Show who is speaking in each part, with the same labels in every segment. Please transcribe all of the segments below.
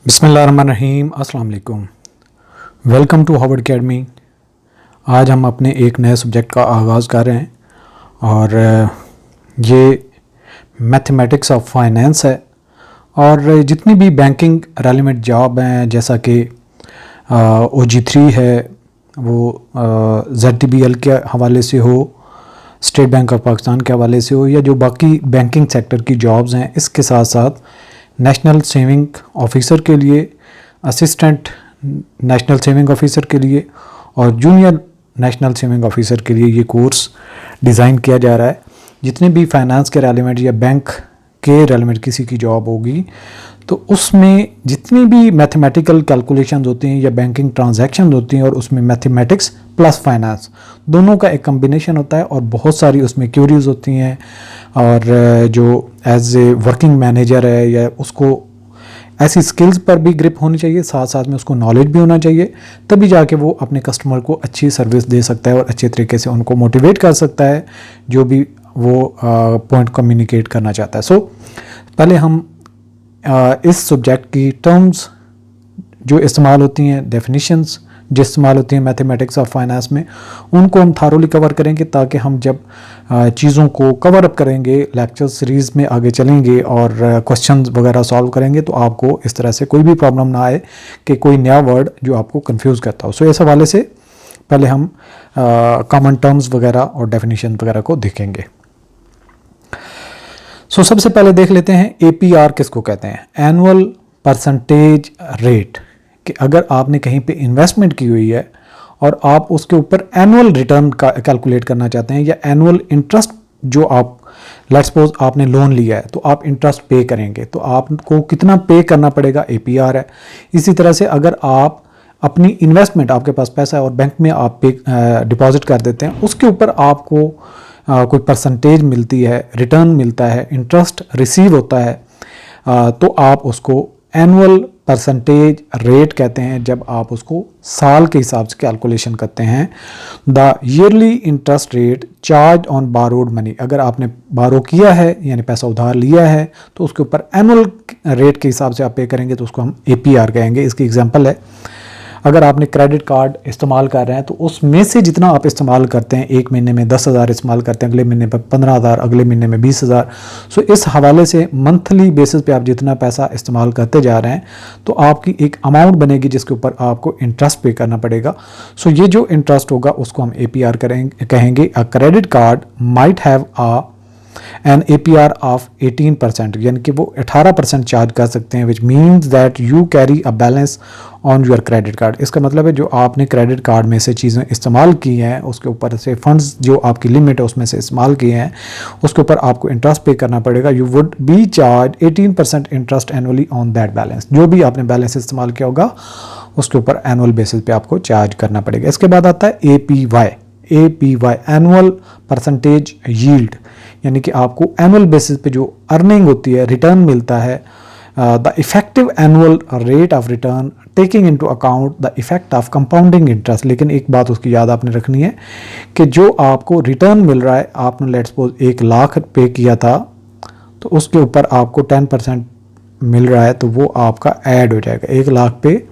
Speaker 1: बिस्मिल्लाहिर्रहमानिर्रहीम, अस्सलाम वालेकुम। Welcome to Harvard Academy. आज हम अपने एक नए सब्जेक्ट का आगाज़ कर रहे हैं और ये मैथमेटिक्स ऑफ फाइनेंस है। और जितनी भी बैंकिंग रेलिवेंट जॉब हैं, जैसा कि OG3 है, वो ZTBL के हवाले से हो, स्टेट बैंक ऑफ पाकिस्तान के हवाले से हो, या जो बाकी बैंकिंग सेक्टर की जॉब्स हैं, इसके साथ साथ नेशनल सेविंग ऑफिसर के लिए, असिस्टेंट नेशनल सेविंग ऑफिसर के लिए और जूनियर नेशनल सेविंग ऑफिसर के लिए ये कोर्स डिज़ाइन किया जा रहा है। जितने भी फाइनेंस के रेलिवेंट या बैंक के रेलिवेंट किसी की जॉब होगी तो उसमें जितनी भी मैथमेटिकल कैलकुलेशंस होती हैं या बैंकिंग ट्रांजैक्शन होती हैं, और उसमें मैथमेटिक्स प्लस फाइनेंस दोनों का एक कम्बिनेशन होता है और बहुत सारी उसमें क्यूरीज होती हैं। और जो एज ए वर्किंग मैनेजर है, या उसको ऐसी स्किल्स पर भी ग्रिप होनी चाहिए, साथ साथ में उसको नॉलेज भी होना चाहिए, तभी जाके वो अपने कस्टमर को अच्छी सर्विस दे सकता है और अच्छे तरीके से उनको मोटिवेट कर सकता है जो भी वो पॉइंट कम्युनिकेट करना चाहता है। सो पहले हम इस सब्जेक्ट की टर्म्स जो इस्तेमाल होती हैं, डेफिनेशंस जो इस्तेमाल होती हैं मैथमेटिक्स ऑफ फाइनेंस में, उनको हम थारोली कवर करेंगे, ताकि हम जब चीज़ों को कवर अप करेंगे, लेक्चर सीरीज़ में आगे चलेंगे और क्वेश्चंस वगैरह सॉल्व करेंगे, तो आपको इस तरह से कोई भी प्रॉब्लम ना आए कि कोई नया वर्ड जो आपको कंफ्यूज करता हो। सो इस हवाले से पहले हम कॉमन टर्म्स वगैरह और डेफिनेशन वगैरह को देखेंगे। सो सबसे पहले देख लेते हैं APR किसको कहते हैं, एनुअल परसेंटेज रेट। कि अगर आपने कहीं पे इन्वेस्टमेंट की हुई है और आप उसके ऊपर एनुअल रिटर्न का कैलकुलेट करना चाहते हैं, या एनुअल इंटरेस्ट जो आप, लेट्स सपोज आपने लोन लिया है तो आप इंटरेस्ट पे करेंगे, तो आपको कितना पे करना पड़ेगा, APR है। इसी तरह से अगर आप अपनी इन्वेस्टमेंट, आपके पास पैसा है और बैंक में आप पे डिपॉजिट कर देते हैं, उसके ऊपर आपको कोई परसेंटेज मिलती है, रिटर्न मिलता है, इंटरेस्ट रिसीव होता है, तो आप उसको एनुअल परसेंटेज रेट कहते हैं जब आप उसको साल के हिसाब से कैलकुलेशन करते हैं। The yearly interest rate charge on borrowed money, अगर आपने बारो किया है यानी पैसा उधार लिया है तो उसके ऊपर एनुअल रेट के हिसाब से आप पे करेंगे, तो उसको हम APR कहेंगे। इसकी एग्जांपल है, अगर आपने क्रेडिट कार्ड इस्तेमाल कर रहे हैं तो उसमें से जितना आप इस्तेमाल करते हैं, एक महीने में 10,000 इस्तेमाल करते हैं, अगले महीने पर 15,000, अगले महीने में 20,000। सो इस हवाले से मंथली बेसिस पे आप जितना पैसा इस्तेमाल करते जा रहे हैं तो आपकी एक अमाउंट बनेगी जिसके ऊपर आपको इंटरेस्ट पे करना पड़ेगा। सो ये जो इंटरेस्ट होगा उसको हम APR कहेंगे। A credit card might have an APR of 18%, यानी कि वो 18% चार्ज कर सकते हैं, which means that you carry a balance on your credit card. इसका मतलब है जो आपने क्रेडिट कार्ड में से चीज़ें इस्तेमाल की हैं, उसके ऊपर से फंड्स जो आपकी लिमिट है उसमें से इस्तेमाल किए हैं, उसके ऊपर आपको इंटरेस्ट पे करना पड़ेगा। You would be charge 18% interest annually on that balance. जो भी आपने बैलेंस इस्तेमाल किया होगा उसके ऊपर एनुअल बेसिस पे आपको चार्ज करना पड़ेगा। इसके बाद आता है APY, एनुअल परसेंटेज यील्ड, यानी कि आपको एनुअल बेसिस पे जो अर्निंग होती है, रिटर्न मिलता है। The effective annual rate of return taking into account the effect of compounding interest. लेकिन एक बात उसकी याद आपने रखनी है कि जो आपको रिटर्न मिल रहा है, आपने लेट्स सपोज 1 लाख पे किया था तो उसके ऊपर आपको 10% मिल रहा है, तो वो आपका ऐड हो जाएगा। 1 लाख पे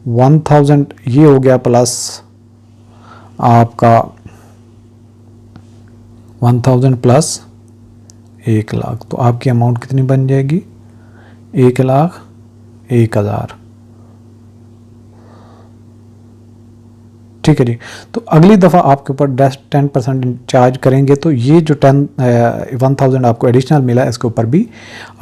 Speaker 1: 1000 ये हो गया, प्लस आपका 1000 प्लस 1 लाख, तो आपकी अमाउंट कितनी बन जाएगी, 1,01,000। ठीक है जी। तो अगली दफ़ा आपके ऊपर 10% चार्ज करेंगे तो ये जो 1000 आपको एडिशनल मिला है, इसके ऊपर भी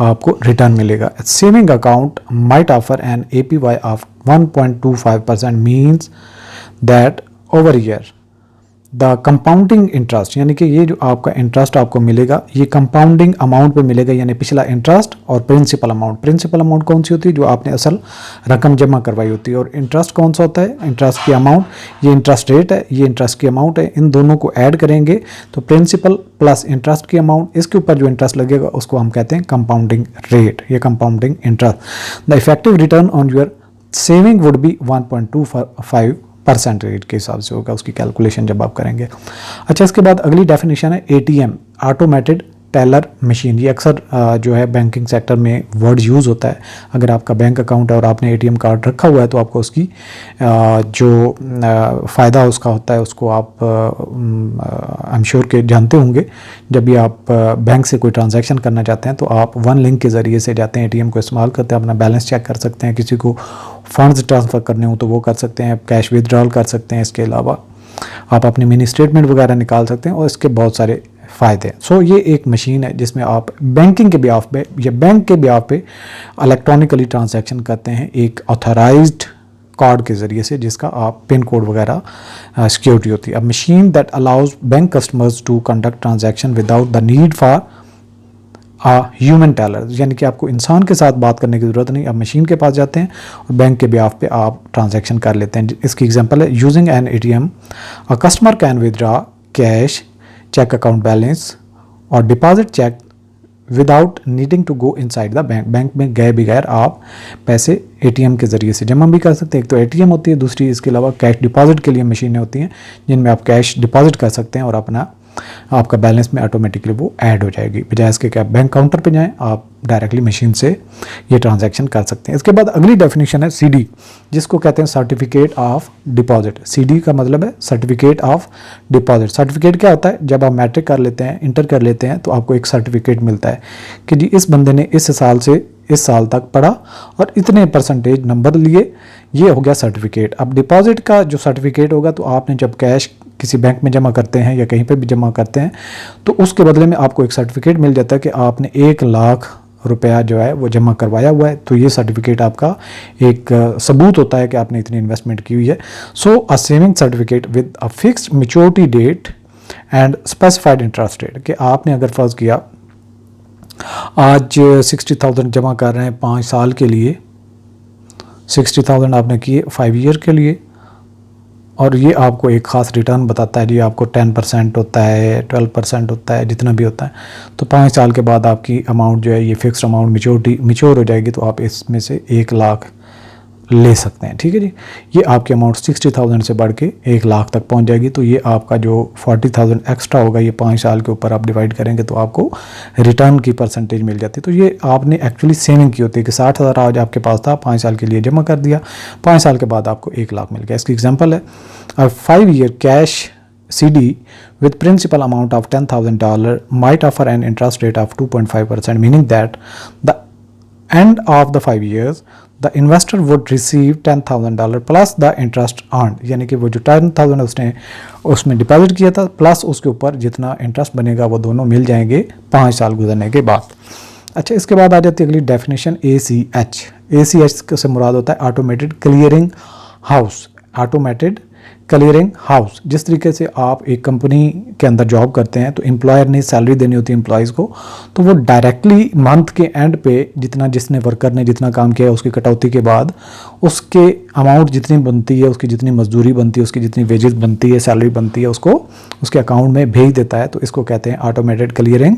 Speaker 1: आपको रिटर्न मिलेगा। Saving account might offer an APY of 1.25%, means that over year the compounding interest, यानी कि ये जो आपका इंटरेस्ट आपको मिलेगा ये कंपाउंडिंग अमाउंट पे मिलेगा, यानी पिछला इंटरेस्ट और प्रिंसिपल अमाउंट। प्रिंसिपल अमाउंट कौन सी होती है, जो आपने असल रकम जमा करवाई होती है, और इंटरेस्ट कौन सा होता है, इंटरेस्ट की अमाउंट। ये इंटरेस्ट रेट है, ये इंटरेस्ट की अमाउंट है, इन दोनों को ऐड करेंगे तो प्रिंसिपल प्लस इंटरेस्ट की अमाउंट, इसके ऊपर जो इंटरेस्ट लगेगा उसको हम कहते हैं कंपाउंडिंग रेट या compounding interest. The effective return on your saving would be 1.25% rate के हिसाब से होगा उसकी कैलकुलेशन जब आप करेंगे। अच्छा, इसके बाद अगली डेफिनेशन है ATM, ऑटोमेटेड टेलर मशीन, ये अक्सर जो है बैंकिंग सेक्टर में वर्ड यूज़ होता है। अगर आपका बैंक अकाउंट है और आपने एटीएम कार्ड रखा हुआ है तो आपको उसकी जो फ़ायदा उसका होता है उसको आप आई एम श्योर के जानते होंगे। जब भी आप बैंक से कोई ट्रांजैक्शन करना चाहते हैं तो आप वन लिंक के ज़रिए से जाते हैं, एटीएम को इस्तेमाल करते हैं, अपना बैलेंस चेक कर सकते हैं, किसी को फंड्स ट्रांसफ़र करने हो तो वो कर सकते हैं, कैश विदड्रॉल कर सकते हैं, इसके अलावा आप अपनी मिनी स्टेटमेंट वगैरह निकाल सकते हैं और इसके बहुत सारे फ़ायदे हैं। सो ये एक मशीन है जिसमें आप बैंकिंग के बिहाफ पे या बैंक के बिहाफ पे इलेक्ट्रॉनिकली ट्रांजैक्शन करते हैं एक ऑथराइज्ड कार्ड के ज़रिए से, जिसका आप पिन कोड वगैरह सिक्योरिटी होती है। अब machine that allows bank customers to conduct transaction without the need for human teller, यानी कि आपको इंसान के साथ बात करने की ज़रूरत नहीं, आप मशीन के पास जाते हैं और बैंक के बिहाफ पे आप ट्रांजैक्शन कर लेते हैं। इसकी एग्जांपल है using an ATM a customer can withdraw cash, check account balance और deposit cheque without needing to go inside the bank. Bank में गए बगैर आप पैसे एटीएम के ज़रिए से जमा भी कर सकते हैं। एक तो एटीएम होती है, दूसरी इसके अलावा कैश डिपॉजिट के लिए मशीनें होती हैं जिनमें आप कैश डिपॉजिट कर सकते हैं और अपना आपका बैलेंस में ऑटोमेटिकली वो ऐड हो जाएगी। बजाय इसके कि आप बैंक काउंटर पे जाएं, आप डायरेक्टली मशीन से ये ट्रांजैक्शन कर सकते हैं। इसके बाद अगली डेफिनेशन है सीडी, जिसको कहते हैं सर्टिफिकेट ऑफ डिपॉजिट। सीडी का मतलब है सर्टिफिकेट ऑफ डिपॉजिट। सर्टिफिकेट क्या होता है? जब आप मैट्रिक कर लेते हैं, इंटर कर लेते हैं, तो आपको एक सर्टिफिकेट मिलता है कि जी इस बंदे ने इस साल से इस साल तक पढ़ा और इतने परसेंटेज नंबर लिए, ये हो गया सर्टिफिकेट। अब डिपॉजिट का जो सर्टिफिकेट होगा, तो आपने जब कैश किसी बैंक में जमा करते हैं या कहीं पे भी जमा करते हैं तो उसके बदले में आपको एक सर्टिफिकेट मिल जाता है कि आपने 1 लाख रुपया जो है वो जमा करवाया हुआ है। तो ये सर्टिफिकेट आपका एक सबूत होता है कि आपने इतनी इन्वेस्टमेंट की हुई है। So a saving certificate with a fixed maturity date and specified interest rate, कि आपने अगर फर्ज किया आज 60,000 जमा कर रहे हैं 5 साल के लिए, 60,000 आपने किए 5 ईयर के लिए, और ये आपको एक ख़ास रिटर्न बताता है जी, आपको 10% होता है, 12% होता है, जितना भी होता है। तो 5 साल के बाद आपकी अमाउंट जो है ये फिक्स्ड अमाउंट मैच्योर हो जाएगी, तो आप इसमें से 1 लाख ले सकते हैं। ठीक है जी, ये आपकी अमाउंट 60,000 से बढ़ के 1 लाख तक पहुंच जाएगी। तो ये आपका जो 40,000 एक्स्ट्रा होगा, ये 5 साल के ऊपर आप डिवाइड करेंगे तो आपको रिटर्न की परसेंटेज मिल जाती है। तो ये आपने एक्चुअली सेविंग की होती है कि 60,000 आज आपके पास था, 5 साल के लिए जमा कर दिया, 5 साल के बाद आपको 1 लाख मिल गया। इसकी एग्जाम्पल है 5 year cash CD with principal amount of $10,000 might offer an interest rate of 2.5%, meaning that the end of the 5 years the investor would receive $10,000 plus the interest earned, यानी कि वो जो 10,000 उसने उसमें डिपॉजिट किया था प्लस उसके ऊपर जितना इंटरेस्ट बनेगा वो दोनों मिल जाएंगे 5 साल गुजरने के बाद। अच्छा, इसके बाद आ जाती है अगली डेफिनेशन ACH। ACH से मुराद होता है automated clearing house. Automated clearing house, जिस तरीके से आप एक कंपनी के अंदर जॉब करते हैं तो एम्प्लॉयर ने सैलरी देनी होती है एम्प्लॉयज़ को, तो वो डायरेक्टली मंथ के एंड पे जितना जिसने वर्कर ने जितना काम किया है उसकी कटौती के बाद उसके अमाउंट जितनी बनती है, उसकी जितनी मजदूरी बनती है, उसकी जितनी वेजेस बनती है, सैलरी बनती है, उसको उसके अकाउंट में भेज देता है। तो इसको कहते हैं ऑटोमेटेड क्लियरिंग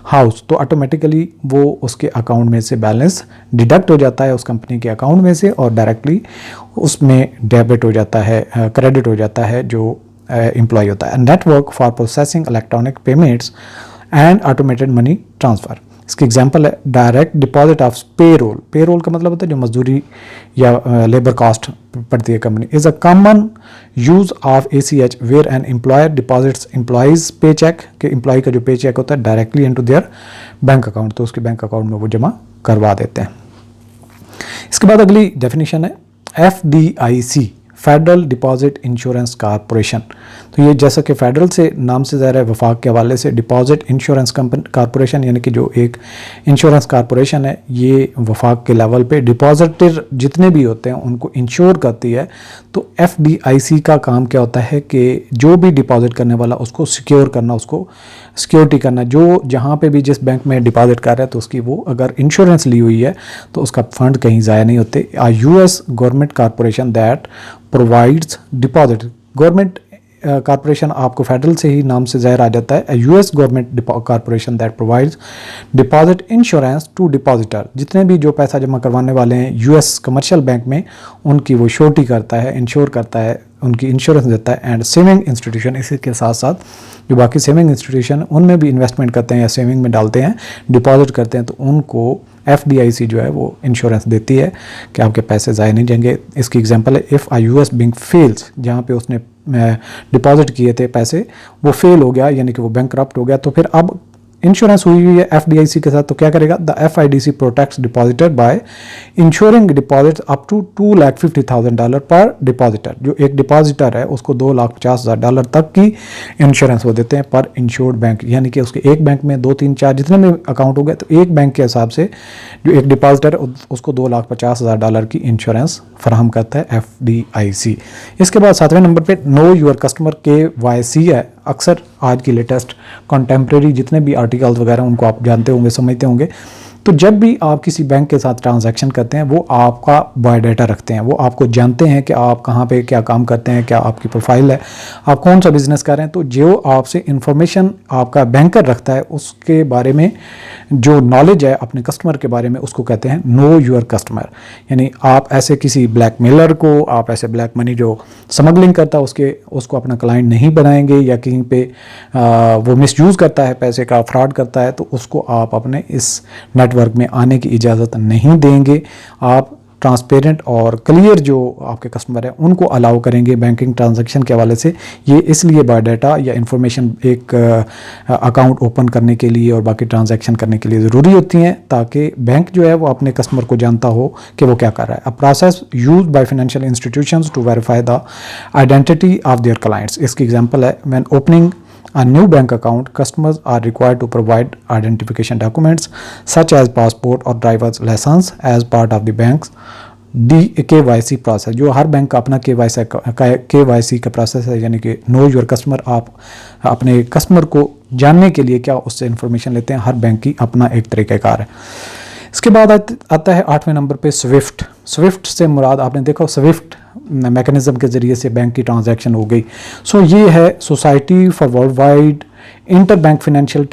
Speaker 1: हाउस। तो ऑटोमेटिकली वो उसके अकाउंट में से बैलेंस डिडक्ट हो जाता है उस कंपनी के अकाउंट में से और डायरेक्टली उसमें डेबिट हो जाता है, क्रेडिट हो जाता है जो एम्प्लॉय होता है। Network for processing electronic payments and automated money transfer. इसकी एग्जांपल है direct deposit of payroll. Payroll का मतलब होता है जो मजदूरी या लेबर कॉस्ट पड़ती है company. Is a common use of ACH where an employer deposits employees pay check, के एम्प्लॉय का जो पे चेक होता है directly into their bank account, तो उसके बैंक अकाउंट में वो जमा करवा देते हैं। इसके बाद अगली डेफिनेशन है FDIC, federal deposit insurance corporation. तो ये जैसा कि फेडरल से नाम से ज़ाहिर है, वफाक के हवाले से डिपॉजिट इंश्योरेंस कॉरपोरेशन, यानी कि जो एक इंश्योरेंस कॉरपोरेशन है, ये वफाक के लेवल पे डिपॉजिटर जितने भी होते हैं उनको इंश्योर करती है। तो FDIC का काम क्या होता है कि जो भी डिपॉजिट करने वाला उसको सिक्योर करना, उसको सिक्योरिटी करना। जो जहाँ पे भी जिस बैंक में डिपॉजिट कर रहा है तो उसकी वो अगर इंश्योरेंस ली हुई है तो उसका फंड कहीं ज़ाया नहीं होते। US government corporation that provides deposit. Government corporation आपको फेडरल से ही नाम से ज़ाहिर आ जाता है। US government corporation that provides deposit insurance to depositor. जितने भी जो पैसा जमा करवाने वाले हैं US कमर्शियल बैंक में, उनकी वो श्योरिटी करता है, इंश्योर करता है उनकी इंश्योरेंस देता है। एंड सेविंग इंस्टीट्यूशन, इसी के साथ साथ जो बाकी सेविंग इंस्टीट्यूशन उनमें भी इन्वेस्टमेंट करते हैं या सेविंग में डालते हैं, डिपॉजिट करते हैं, तो उनको FDIC जो है वो इंश्योरेंस देती है कि आपके पैसे ज़ाया नहीं जाएंगे। इसकी एग्जांपल है इफ़ US बैंक फेल्स, जहाँ पे उसने डिपॉजिट किए थे पैसे, वो फेल हो गया यानी कि वो बैंक करप्ट हो गया, तो फिर अब इंश्योरेंस हुई हुई है FDIC के साथ, तो क्या करेगा, the FDIC protects depositor by insuring deposit up to $250,000 per depositor. जो एक डिपॉजिटर है उसको $250,000 तक की इंश्योरेंस वो देते हैं पर इंश्योर्ड बैंक, यानी कि उसके एक बैंक में 2 3 4 जितने में अकाउंट हो गए, तो एक बैंक के हिसाब से जो एक डिपॉजिटर उसको $250,000 की इंश्योरेंस फराहम करता है FDIC। इसके बाद 7वें नंबर पे नो योर कस्टमर KYC है। अक्सर आज की लेटेस्ट कंटेम्प्रेरी जितने भी आर्टिकल्स वगैरह उनको आप जानते होंगे, समझते होंगे। तो जब भी आप किसी बैंक के साथ ट्रांजैक्शन करते हैं, वो आपका बायोडाटा रखते हैं, वो आपको जानते हैं कि आप कहाँ पे क्या काम करते हैं, क्या आपकी प्रोफाइल है, आप कौन सा बिजनेस कर रहे हैं। तो जो आपसे इंफॉर्मेशन आपका बैंकर रखता है उसके बारे में जो नॉलेज है अपने कस्टमर के बारे में, उसको कहते हैं नो योर कस्टमर। यानी आप ऐसे किसी ब्लैकमेलर को, आप ऐसे ब्लैक मनी जो स्मगलिंग करता है उसको अपना क्लाइंट नहीं बनाएंगे, या कहीं पे वो मिसयूज़ करता है पैसे का, फ्रॉड करता है, तो उसको आप अपने इस नेटवर्क में आने की इजाज़त नहीं देंगे। आप ट्रांसपेरेंट और क्लियर जो आपके कस्टमर हैं उनको अलाउ करेंगे बैंकिंग ट्रांजैक्शन के हवाले से। ये इसलिए बायोडाटा या इंफॉर्मेशन एक अकाउंट ओपन करने के लिए और बाकी ट्रांजैक्शन करने के लिए ज़रूरी होती हैं, ताकि बैंक जो है वो अपने कस्टमर को जानता हो कि वो क्या कर रहा है। A process used by financial institutions to verify the identity of their clients. इसकी एग्जांपल है when opening a new bank account, customers are required to provide identification documents such as passport or driver's license as part of the bank's KYC process. जो हर bank का अपना KYC का process है, यानी कि know your customer. आप अपने customer को जानने के लिए क्या उससे इंफॉर्मेशन लेते हैं, हर बैंक की अपना एक तरीक़ाकार है। इसके बाद आता है 8वें नंबर पे स्विफ्ट। स्विफ्ट से मुराद आपने देखा स्विफ्ट मैकेनिज्म के ज़रिए से बैंक की ट्रांजैक्शन हो गई। सो ये है society for world wide inter bank financial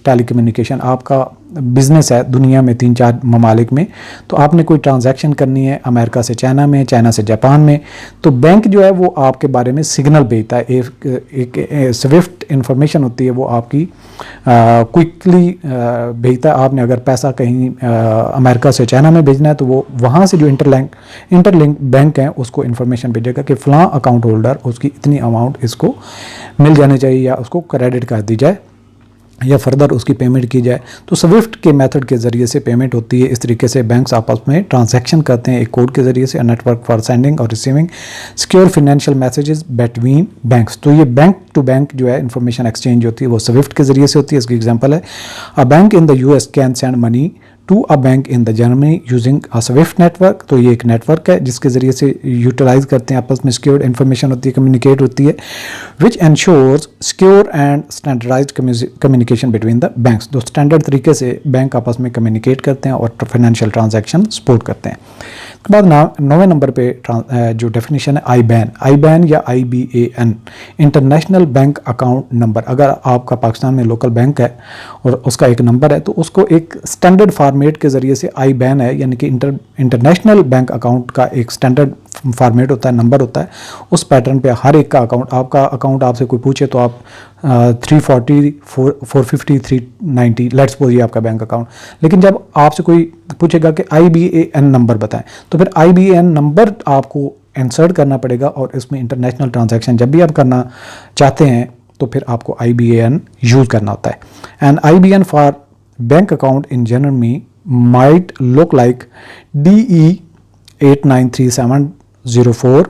Speaker 1: telecommunication. आपका बिजनेस है दुनिया में 3 4 ममालिक में, तो आपने कोई ट्रांजैक्शन करनी है अमेरिका से चाइना में, चाइना से जापान में, तो बैंक जो है वो आपके बारे में सिग्नल भेजता है। एक स्विफ्ट इंफॉर्मेशन होती है, वो आपकी क्विकली भेजता है। आपने अगर पैसा कहीं अमेरिका से चाइना में भेजना है, तो वो वहाँ से जो इंटरलिंक बैंक हैं उसको इन्फॉर्मेशन भेजेगा कि फ़लाँ अकाउंट होल्डर उसकी इतनी अमाउंट इसको मिल जानी चाहिए, या उसको क्रेडिट कर दी जाए, या फर्दर उसकी पेमेंट की जाए। तो स्विफ्ट के मेथड के ज़रिए से पेमेंट होती है। इस तरीके से बैंक्स आपस में ट्रांजैक्शन करते हैं एक कोड के ज़रिए से, नेटवर्क फॉर सेंडिंग और receiving secure financial messages between banks. तो ये बैंक टू बैंक जो है इंफॉर्मेशन एक्सचेंज होती है वो स्विफ्ट के ज़रिए से होती है। इसकी एग्जांपल है a bank in the US can send money to a bank in the Germany using a SWIFT network. तो ये एक नेटवर्क है जिसके ज़रिए से यूटिलाइज करते हैं, आपस में सिक्योर्ड इन्फॉर्मेशन होती है, कम्युनिकेट होती है, which ensures secure and standardised communication between the banks. तो स्टैंडर्ड तरीके से बैंक आपस में कम्युनिकेट करते हैं और फाइनेंशियल ट्रांजैक्शन सपोर्ट करते हैं। उसके बाद 9वें नंबर पे जो डेफिनेशन है IBAN या IBAN, international bank account number. अगर आपका पाकिस्तान में लोकल बैंक है और उसका एक नंबर है, तो उसको एक स्टैंडर्ड फॉर्मेट के ज़रिए से IBAN है, यानी कि इंटरनेशनल बैंक अकाउंट का एक स्टैंडर्ड फॉर्मेट होता है, नंबर होता है। उस पैटर्न पे हर एक का अकाउंट, आपका अकाउंट आपसे कोई पूछे तो आप 340 450 390 लेट्स सपोज ये आपका बैंक अकाउंट, लेकिन जब आपसे कोई पूछेगा कि IBAN नंबर बताएं, तो फिर IBAN नंबर आपको इंसर्ट करना पड़ेगा, और इसमें इंटरनेशनल ट्रांजैक्शन जब भी आप करना चाहते हैं तो फिर आपको IBAN यूज़ करना होता है। And IBAN for bank account in Germany might look like DE 893704 004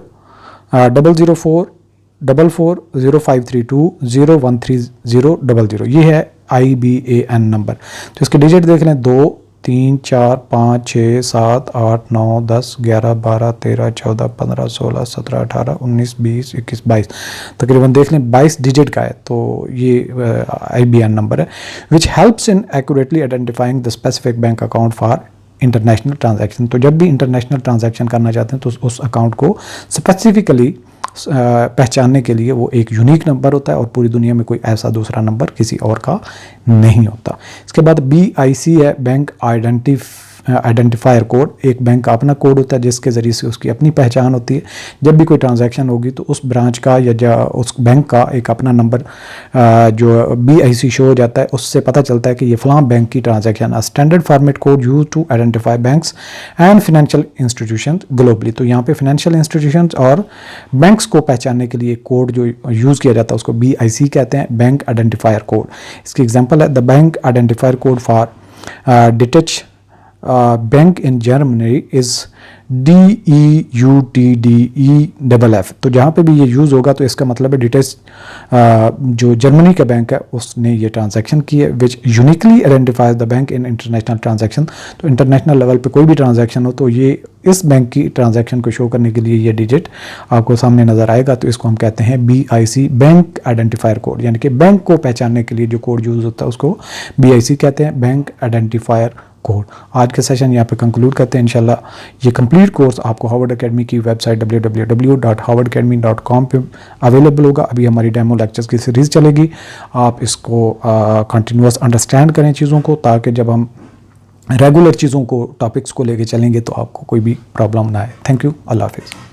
Speaker 1: 44 0532 013000। ये है IBAN नंबर। तो इसके डिजिट देख लें 2 3 4 5 6 7 8 9 10 11 12 13 14 15 16 17 18 19 20 21 22 तकरीबन देख लें 22 डिजिट का है। तो ये IBAN नंबर है which helps in accurately identifying the specific bank account for international transaction. तो जब भी इंटरनेशनल ट्रांजैक्शन करना चाहते हैं तो उस अकाउंट को स्पेसिफिकली पहचानने के लिए वो एक यूनिक नंबर होता है, और पूरी दुनिया में कोई ऐसा दूसरा नंबर किसी और का नहीं होता। इसके बाद BIC है, बैंक आइडेंटिफायर कोड, एक बैंक का अपना कोड होता है जिसके ज़रिए से उसकी अपनी पहचान होती है। जब भी कोई ट्रांजैक्शन होगी तो उस ब्रांच का या उस बैंक का एक अपना नंबर जो BIC शो हो जाता है, उससे पता चलता है कि ये फलां बैंक की transaction. A standard format code use to identify banks and financial institutions globally. तो यहाँ पे फाइनेंशियल इंस्टीट्यूशंस और बैंक्स को पहचानने के लिए कोड जो यूज़ किया जाता है उसको BIC कहते हैं, बैंक आइडेंटिफायर कोड। इसकी एग्जांपल है the bank identifier code for Deutsche Bank in Germany is DEUTDEFF। तो जहाँ पे भी ये यूज़ होगा तो इसका मतलब है डिटेच जो जर्मनी का बैंक है उसने ये ट्रांजैक्शन की है, which uniquely identifies the bank in international transaction. तो इंटरनेशनल लेवल पे कोई भी ट्रांजैक्शन हो तो ये इस बैंक की ट्रांजैक्शन को शो करने के लिए ये डिजिट आपको सामने नज़र आएगा। तो इसको हम कहते हैं BIC, बैंक आइडेंटिफायर कोड, यानी कि बैंक को पहचानने के लिए जो कोड यूज़ होता है उसको BIC कहते हैं, बैंक आइडेंटिफायर कोड। आज का सेशन यहाँ पे कंक्लूड करते हैं। इंशाल्लाह ये कंप्लीट कोर्स आपको हार्वर्ड एकेडमी की वेबसाइट www.harvardacademy.com पे अवेलेबल होगा। अभी हमारी डेमो लेक्चर्स की सीरीज़ चलेगी, आप इसको कंटिन्यूअस अंडरस्टैंड करें चीज़ों को, ताकि जब हम रेगुलर चीज़ों को टॉपिक्स को लेके चलेंगे तो आपको कोई भी प्रॉब्लम ना आए। थैंक यू, अल्लाह हाफिज़।